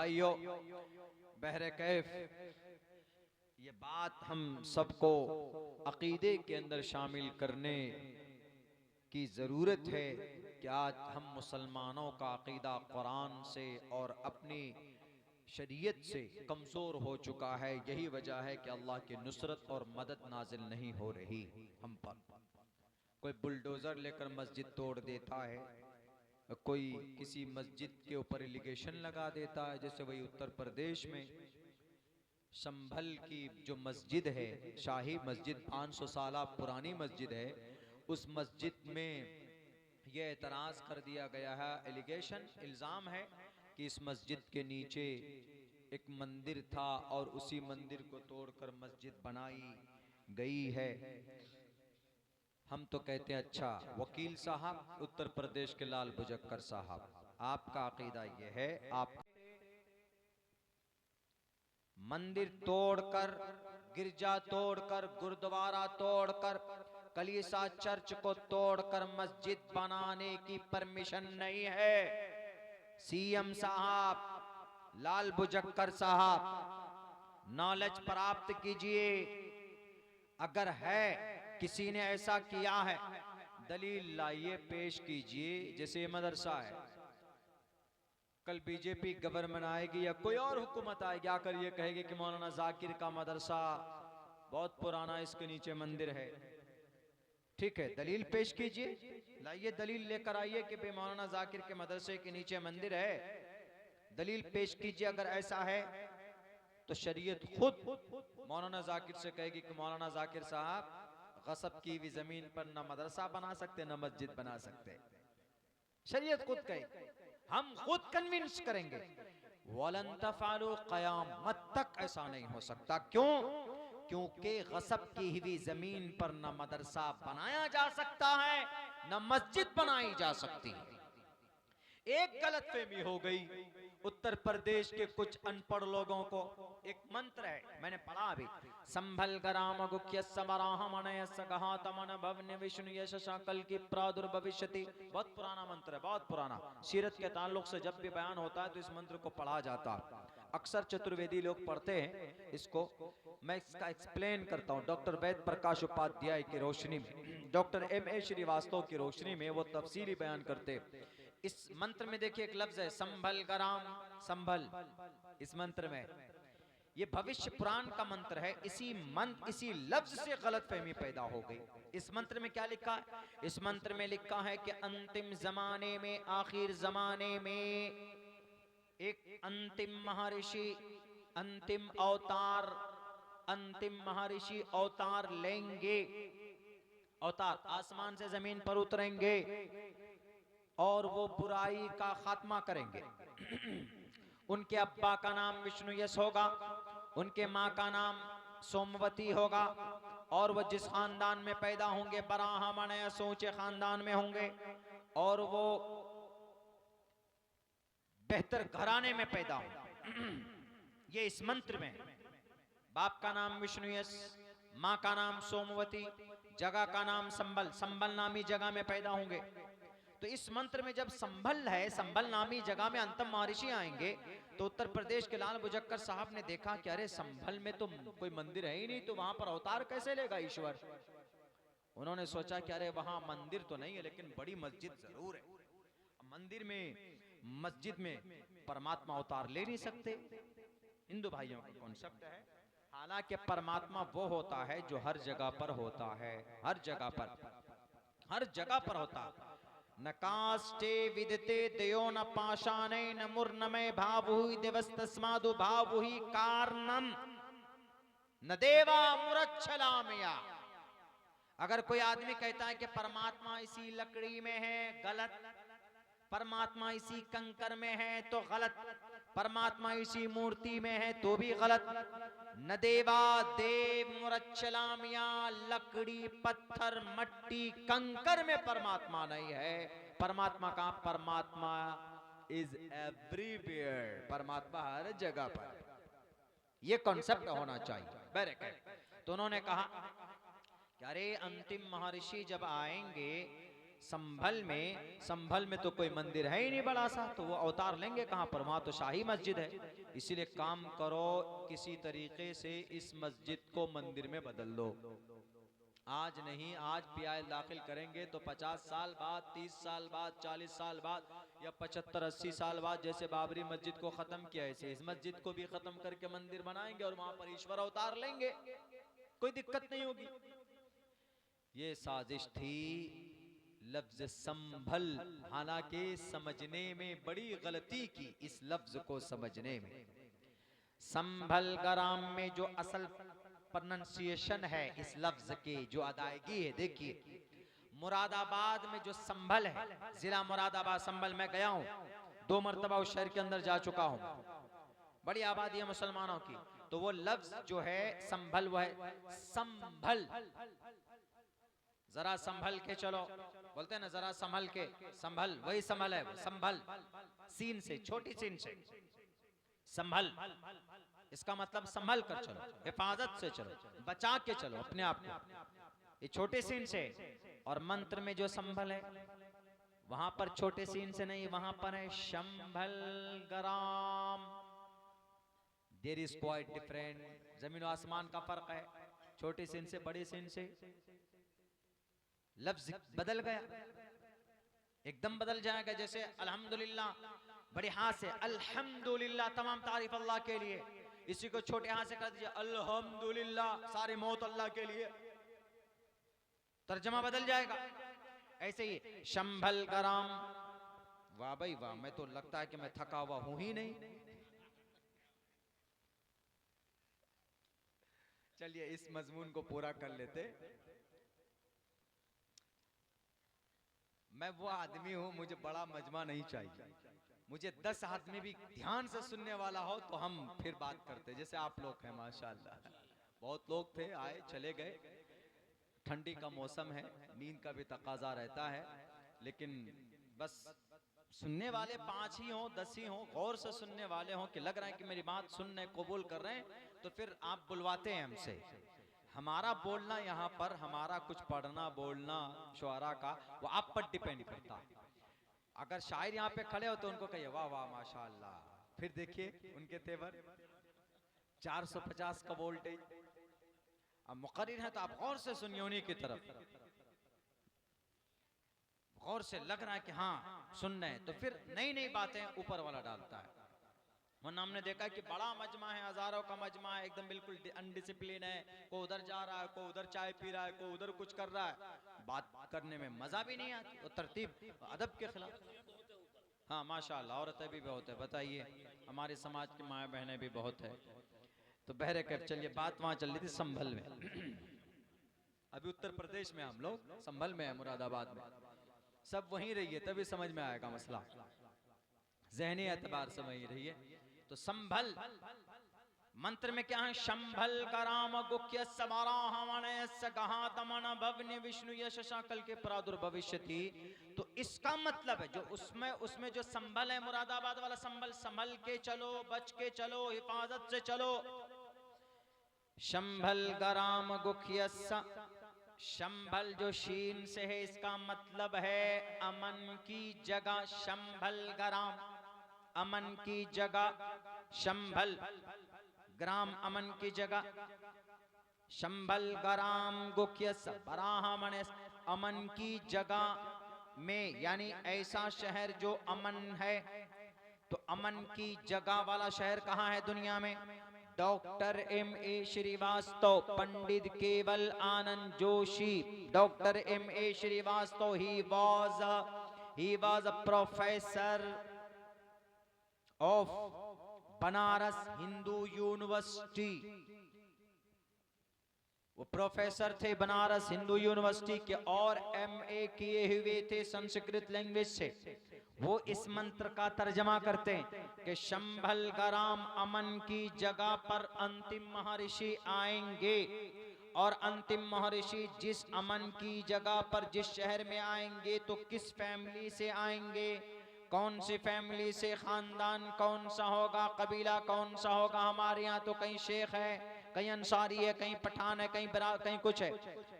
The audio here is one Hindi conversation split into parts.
भाइयों, बहरे कैफ ये बात हम सबको अकीदे के अंदर शामिल करने की ज़रूरत है कि आज हम मुसलमानों का अकीदा कुरान से और अपनी शरीयत से कमज़ोर हो चुका है। यही वजह है कि अल्लाह की नुसरत और मदद नाजिल नहीं हो रही हम पर। कोई बुलडोज़र लेकर मस्जिद तोड़ देता है, कोई किसी मस्जिद के ऊपर एलिगेशन लगा देता है। जैसे वही उत्तर प्रदेश में संभल की जो मस्जिद है, शाही मस्जिद 500 साल पुरानी मस्जिद है, उस मस्जिद में यह एतराज़ कर दिया गया है, एलिगेशन इल्ज़ाम है कि इस मस्जिद के नीचे एक मंदिर था और उसी मंदिर को तोड़कर मस्जिद बनाई गई है। हम तो कहते हैं अच्छा वकील साहब, उत्तर प्रदेश के लाल बुजक्कर साहब, आपका अकीदा ये है, आप मंदिर तोड़कर, गिरजा तोड़कर, गुरुद्वारा तोड़कर, कलीसा चर्च को तोड़कर मस्जिद बनाने की परमिशन नहीं है। सीएम साहब, लाल बुजक्कर साहब, नॉलेज प्राप्त कीजिए। अगर है किसी ने ऐसा किया है, दलील लाइए, पेश कीजिए। जैसे मदरसा है, कल बीजेपी गवर्नमेंट आएगी या कोई और हुकूमत आएगी, आकर ये कहेगी कि मौलाना जाकिर का मदरसा बहुत पुराना, इसके नीचे मंदिर है। ठीक है, दलील पेश कीजिए, लाइए दलील लेकर आइए कि बे मौलाना जाकिर के मदरसे के नीचे मंदिर है, दलील पेश कीजिए। अगर ऐसा है तो शरीयत खुद मौलाना जाकिर से कहेगी कि मौलाना जाकिर साहब, गसब की हुई जमीन पर ना मदरसा बना सकते ना मस्जिद बना सकते। शरीयत खुद कहे, हम खुद कन्विंस करेंगे। वलन तफालू, क़यामत तक ऐसा नहीं हो सकता। क्यों? क्योंकि गसब की हुई जमीन पर न मदरसा बनाया जा सकता है न मस्जिद बनाई जा सकती है। एक गलतफहमी हो गई उत्तर प्रदेश के कुछ अनपढ़ लोगों को। एक मंत्र है, मैंने पढ़ा अभी, संभल ग्राम गुख्य समराहमणय सगहातमन भवन विष्णु यश कल की प्रादुर्भविष्यति। बहुत पुराना मंत्र है, बहुत पुराना। सीरत के ताल्लुक से जब भी बयान होता है तो इस मंत्र को पढ़ा जाता है। अक्सर चतुर्वेदी लोग पढ़ते हैं इसको। मैं इसका एक्सप्लेन करता हूँ डॉक्टर वेद प्रकाश उपाध्याय की रोशनी में, डॉक्टर M.A. श्रीवास्तव की रोशनी में वो तफसीली बयान करते। इस मंत्र में देखिए एक लफ्ज है संभल ग्राम, संभल। इस मंत्र में ये भविष्य पुराण का मंत्र है। इसी लफ्ज से गलतफहमी पैदा हो गई। इस मंत्र में क्या लिखा है? इस मंत्र में लिखा है कि अंतिम जमाने में, आखिर जमाने में एक अंतिम महर्षि, अंतिम अवतार, अंतिम महर्षि अवतार लेंगे। अवतार आसमान से जमीन पर उतरेंगे और वो बुराई का खात्मा करेंगे। उनके अब्बा का नाम विष्णु यश होगा, उनके माँ का नाम सोमवती होगा, और वो जिस खानदान में पैदा होंगे ब्राह्मण या सोचे खानदान में होंगे, और वो बेहतर घराने में पैदा होंगे। ये इस मंत्र में, बाप का नाम विष्णु यश, माँ का नाम सोमवती, जगह का नाम संभल, संभल नामी जगह में पैदा होंगे। तो इस मंत्र में जब संभल है, संभल नामी जगह में अंतम महर्षि आएंगे, तो उत्तर प्रदेश के लाल बुजक्कर साहब ने देखा कि अरे संभल में तो कोई मंदिर है ही नहीं, तो वहां पर अवतार कैसे लेगा ईश्वर। उन्होंने सोचा कि अरे वहां मंदिर तो नहीं है लेकिन बड़ी मस्जिद जरूर है। मंदिर में, मस्जिद में परमात्मा अवतार ले नहीं सकते। हिंदू भाइयों का कॉन्सेप्ट है। हालांकि परमात्मा वो होता है जो हर जगह पर होता है, हर जगह पर, हर जगह पर होता है। न काष्ठे विदते दयो न पाषाणे न मूर्णमय भावुहि दिवस्तस्मादु भावुहि कारणम न देवा मुरच्छलामया। अगर कोई आदमी कहता है कि परमात्मा इसी लकड़ी में है, गलत। परमात्मा इसी कंकर में है तो गलत। परमात्मा इसी मूर्ति में है तो भी गलत। न देवा देव मुरच्छलामिया, लकड़ी पत्थर मट्टी कंकर में परमात्मा नहीं है। परमात्मा का, परमात्मा इज एवरीवेयर, परमात्मा हर जगह पर। यह कॉन्सेप्ट होना चाहिए। तो उन्होंने कहा कि अरे अंतिम महर्षि जब आएंगे, संभल में तो कोई मंदिर है ही नहीं बड़ा सा, तो वो अवतार लेंगे कहां पर, वहां तो शाही मस्जिद है। इसीलिए काम करो, किसी तरीके से इस मस्जिद को मंदिर में बदल दो। आज नहीं, आज पीआई दाखिल करेंगे तो 50 साल बाद, 30 साल बाद, 40 साल बाद या 75-80 साल बाद जैसे बाबरी मस्जिद को खत्म किया, ऐसे इस मस्जिद को भी खत्म करके मंदिर बनाएंगे और वहां पर ईश्वर अवतार लेंगे, कोई दिक्कत नहीं होगी। ये साजिश थी। लफ्ज संभल, हालांकि समझने में बड़ी गलती की इस लफ्ज को समझने में। संभल ग्राम में जो असल प्रोनंसिएशन है इस लफ्ज की, जो अदायगी है, देखिए मुरादाबाद में जो संभल है, जिला मुरादाबाद संभल में गया हूं, 2 मरतबा उस शहर के अंदर जा चुका हूं, बड़ी आबादी है मुसलमानों की। तो वो लफ्ज जो है संभल, वो है संभल, जरा संभल के चलो, बोलते हैं ना जरा संभल के, संभल वही संभल है, वो संभल सीन से, छोटी सीन से संभल, इसका मतलब संभल कर चलो, हिफाजत से चलो, बचा के चलो अपने आप को, ये छोटे सीन से। और मंत्र में जो संभल है वहां पर छोटे सीन से नहीं, वहां पर है शंभल ग्राम। देयर इज क्वाइट डिफरेंट, जमीन और आसमान का फर्क है, छोटे सीन से बड़े सीन से। लफ्ज बदल गया, एकदम बदल जाएगा। जैसे अल्हम्दुलिल्लाह बड़े हाथ से अल्हम्दुलिल्लाह, तमाम तारीफ अल्लाह के लिए, इसी को छोटे हाथ से कर दीजिए अल्हम्दुलिल्लाह, सारी मौत अल्लाह के लिए, तर्जमा बदल जाएगा। ऐसे ही शंभल ग्राम, वाह भाई वाह, मैं तो लगता है कि मैं थका हुआ हूं ही नहीं। चलिए इस मजमून को पूरा कर लेते। मैं वो आदमी हूं, मुझे बड़ा मजमा नहीं चाहिए, मुझे 10 आदमी भी ध्यान से सुनने वाला हो तो हम फिर बात करते, जैसे आप लोग हैं माशाल्लाह। बहुत लोग थे, आए चले गए, ठंडी का मौसम है, नींद का भी तकाजा रहता है, लेकिन बस सुनने वाले 5 ही हों 10 ही हों, गौर से सुनने वाले हों कि लग रहा है कि मेरी बात सुनने कबूल कर रहे हैं, तो फिर आप बुलवाते हैं हमसे। हमारा बोलना यहाँ पर, हमारा कुछ पढ़ना बोलना शुआरा का, वो आप पर डिपेंड करता है। अगर शायर यहाँ पे खड़े हो तो उनको कहिए वाह वाह माशाअल्लाह, फिर देखिए उनके तेवर 450 का वोल्टेज। अब मुकर्रिर है तो आप गौर से सुनिए उन्हीं की तरफ, गौर से लग रहा है कि हाँ सुनना है, तो फिर नई नई बातें ऊपर वाला डालता है। वरना हमने देखा कि बड़ा मजमा है, हजारों का मजमा है, एकदम बिल्कुल अनडिसिप्लिन है, कोई उधर जा रहा है, कोई उधर चाय पी रहा है, कोई उधर कुछ कर रहा है, बात करने में मजा भी नहीं आती, और तरतीब अदब के खिलाफ। हाँ माशाअल्लाह, औरतें भी बहुत है, बताइए हमारे समाज की माएँ बहनें भी बहुत है। तो बहरे कर चलिए, बात वहां चल रही थी संभल में। अभी उत्तर प्रदेश में हम लोग, संभल में है, मुरादाबाद में, सब वहीं रहिए तभी समझ में आएगा मसला, ज़हनी एतबार से वहीं रहिए। तो संभल मंत्र में क्या है, शंभल कराम गुख्य समाराहमन भवनि विष्णु यशा कल के प्रादुर्भविष्यति। तो इसका मतलब है जो उसमें जो संभल है, मुरादाबाद वाला संभल, संभल के चलो, बच के चलो, हिफाजत से चलो। शंभल गराम गुख्य, शंभल जो शीन से है, इसका मतलब है अमन की जगह। शंभल ग्राम, अमन की जगह, शंभल ग्राम अमन की जगह। शंभल ग्राम गुख्य बराहमण, अमन की जगह में, यानी ऐसा शहर जो अमन है। तो अमन की जगह वाला शहर कहाँ है दुनिया में? Doctor M.A. Srivastava, Pandit Kewal Anand Joshi, doctor M.A. Srivastava, he was a professor of Banaras Hindu university. वो प्रोफेसर थे बनारस हिंदू यूनिवर्सिटी के, और MA किए हुए थे संस्कृत लैंग्वेज से। वो इस मंत्र का तर्जमा करते हैं कि शंभल ग्राम अमन की जगह पर अंतिम महर्षि आएंगे, और अंतिम महर्षि जिस अमन की जगह पर जिस शहर में आएंगे तो किस फैमिली से आएंगे? कौन सी फैमिली से, खानदान कौन सा होगा, कबीला कौन सा होगा। हमारे यहाँ तो कहीं शेख है, कहीं अंसारी है, कहीं पठान है, कहीं कुछ है।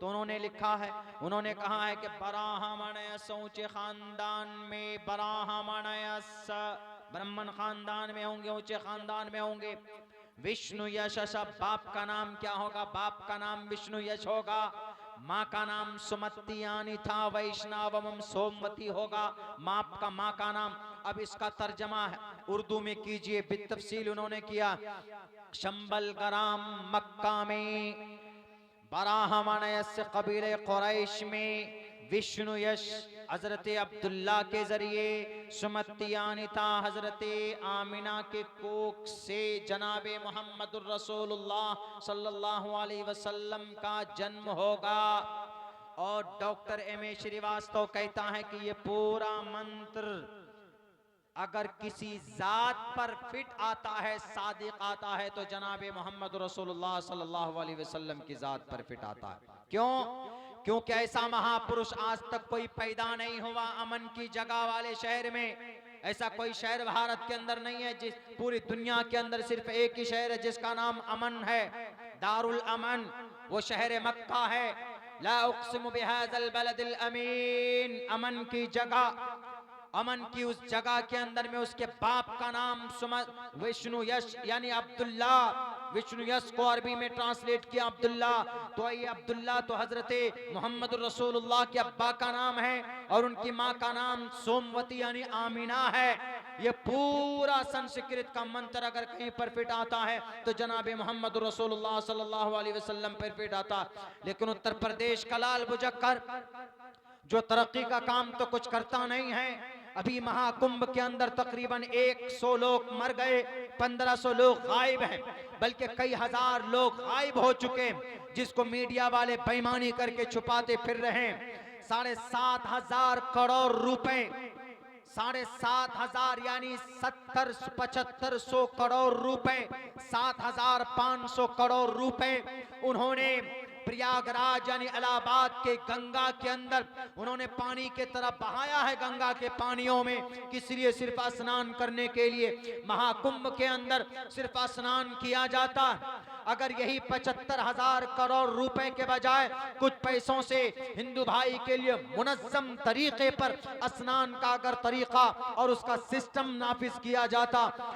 तो उन्होंने लिखा है, उन्होंने कहा है कि ब्राह्मणयस ऊंचे खानदान में, ब्राह्मणयस ब्राह्मण खानदान में होंगे, ऊंचे खानदान में होंगे। विष्णु यश, बाप का नाम क्या होगा? बाप का नाम विष्णु यश होगा। माँ का नाम सुमति यानी था वैष्णवम सोमवती होगा। माँ का नाम। अब इसका तर्जमा है उर्दू में कीजिए, बितफसील उन्होंने किया। शंबल ग्राम मक्का में, बराहमनयस कबीले कुरैश में, विष्णु यश हजरत अब्दुल्ला के जरिए, सुमतियानिता हजरत आमिना के कोख से जनाबे मोहम्मदुर रसूलुल्लाह सल्लल्लाहु अलैहि वसल्लम का जन्म होगा। और डॉक्टर एम.ए. श्रीवास्तव कहता है कि ये पूरा मंत्र अगर किसी जात पर फिट आता है, सादिक आता है, तो जनाबे मोहम्मद रसूलुल्लाह सल्लल्लाहु अलैहि वसल्लम की जात पर फिट आता है। क्यों? क्योंकि ऐसा महापुरुष आज तक कोई पैदा नहीं हुआ अमन की जगह वाले शहर में। ऐसा कोई शहर भारत के अंदर नहीं है, जिस पूरी दुनिया के अंदर सिर्फ एक ही शहर है जिसका नाम अमन है, दारुल अमन। वो शहर मक्का है। ला उक़्सिमु बिहाज़ल बलदिल अमीन, अमन की जगह, अमन की उस जगह के अंदर में उसके बाप का नाम विष्णु यश यानी अब्दुल्ला। विष्णु यश को अरबी में ट्रांसलेट किया अब्दुल्ला। तो ये अब्दुल्ला तो हजरत मोहम्मद रसूलुल्लाह के अब्बा का नाम है और उनकी माँ का नाम सोमवती यानी आमीना है। ये पूरा संस्कृत का मंत्र अगर कहीं पर फिट आता है तो जनाबे मोहम्मद रसूलुल्लाह सल्लल्लाहु अलैहि वसल्लम पर फिट आता। लेकिन उत्तर प्रदेश का लाल बुझक्कर जो तरक्की का काम तो कुछ करता नहीं है। अभी महाकुंभ के अंदर तकरीबन 100 लोग मर गए, 1500 लोग गायब हैं, बल्कि कई हजार लोग गायब हो चुके, जिसको मीडिया वाले बेईमानी करके छुपाते फिर रहे हैं। 7,500 करोड़ रुपए, 7,500 यानी 7500 करोड़ रुपए, 7,500 करोड़ रुपए उन्होंने प्रयागराज यानी इलाहाबाद के गंगा के अंदर उन्होंने पानी के तरफ बहाया है। गंगा के पानियों में किस लिए? सिर्फ स्नान करने के लिए। महाकुंभ के अंदर सिर्फ स्नान किया जाता। अगर यही 75,000 करोड़ रुपए के बजाय कुछ पैसों से हिंदू भाई के लिए मुनज़्ज़म तरीके पर स्नान का अगर तरीका और उसका सिस्टम नाफिज किया जाता